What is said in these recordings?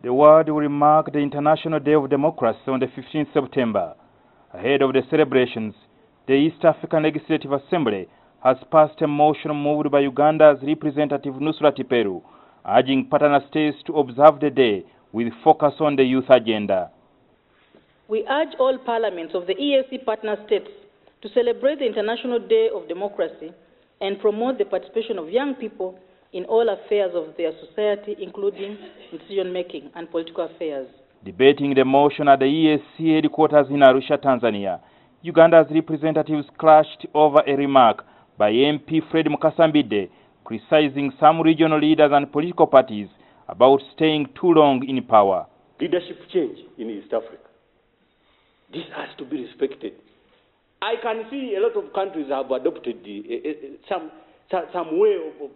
The world will mark the International Day of Democracy on the 15th September. Ahead of the celebrations, the East African Legislative Assembly has passed a motion moved by Uganda's representative Nusura Tiperu, urging partner states to observe the day with focus on the youth agenda. We urge all parliaments of the EAC partner states to celebrate the International Day of Democracy and promote the participation of young people in all affairs of their society, including decision-making and political affairs. Debating the motion at the EAC headquarters in Arusha, Tanzania, Uganda's representatives clashed over a remark by MP Fred Mukasa Mbidde, criticizing some regional leaders and political parties about staying too long in power. Leadership change in East Africa. This has to be respected. I can see a lot of countries have adopted some way of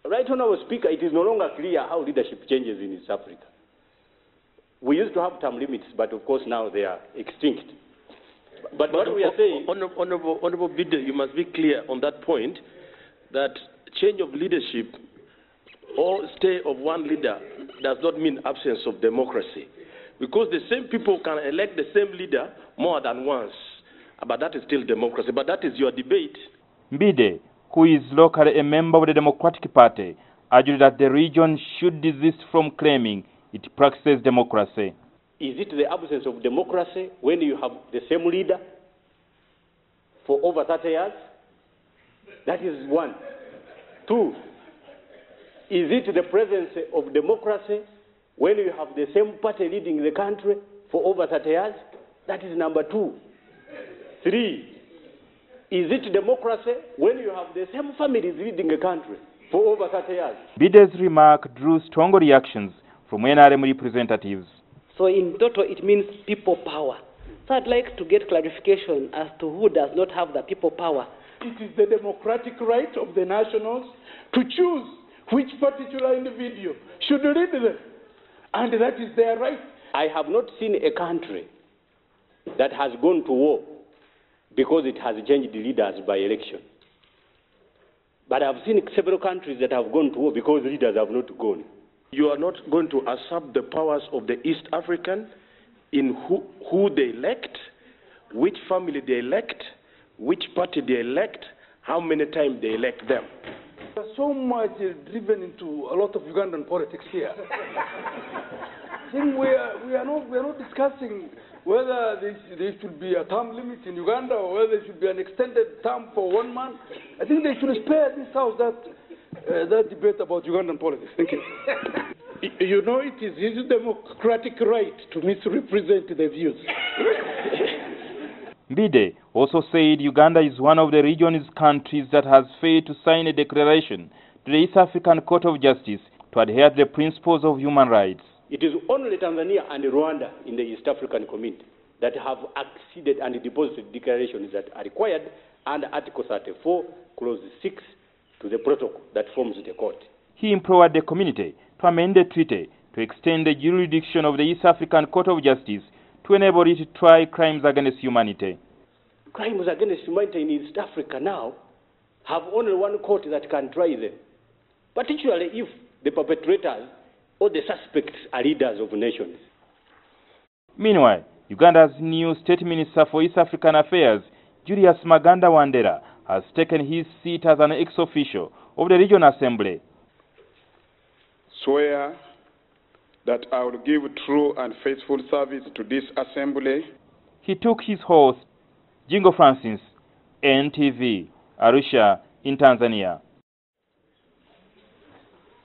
right on our speaker. It is no longer clear how leadership changes in East Africa. We used to have term limits, but of course now they are extinct. But what we are saying, Honorable Mbidde, you must be clear on that point, that change of leadership or stay of one leader does not mean absence of democracy, because the same people can elect the same leader more than once, but that is still democracy. But that is your debate. Mbidde, who is locally a member of the Democratic Party, argued that the region should desist from claiming it practices democracy. Is it the absence of democracy when you have the same leader for over 30 years? That is one. Two, is it the presence of democracy when you have the same party leading the country for over 30 years? That is number two. Three, is it democracy when you have the same families leading a country for over 30 years? Mbidde's remark drew strong reactions from NRM representatives. So in total, it means people power. So I'd like to get clarification as to who does not have the people power. It is the democratic right of the nationals to choose which particular individual should lead them. And that is their right. I have not seen a country that has gone to war because it has changed leaders by election. But I've seen several countries that have gone to war because leaders have not gone. You are not going to usurp the powers of the East African in who they elect, which family they elect, which party they elect, how many times they elect them. There's so much driven into a lot of Ugandan politics here. I think we are not discussing whether there should be a term limit in Uganda or whether there should be an extended term for 1 month. I think they should spare this house that debate about Ugandan politics. Thank you. You know, it is his democratic right to misrepresent the views. Mbidde also said Uganda is one of the region's countries that has failed to sign a declaration to the East African Court of Justice to adhere to the principles of human rights. It is only Tanzania and Rwanda in the East African community that have acceded and deposited declarations that are required under Article 34, Clause 6 to the protocol that forms the court. He implored the community to amend the treaty to extend the jurisdiction of the East African Court of Justice to enable it to try crimes against humanity. Crimes against humanity in East Africa now have only one court that can try them, particularly if the perpetrators or the suspects are leaders of nations. Meanwhile, Uganda's new State Minister for East African Affairs, Julius Maganda Wandera, has taken his seat as an ex-official of the Regional Assembly. Swear that I will give true and faithful service to this assembly. He took his horse, Jingo Francis, NTV, Arusha, in Tanzania.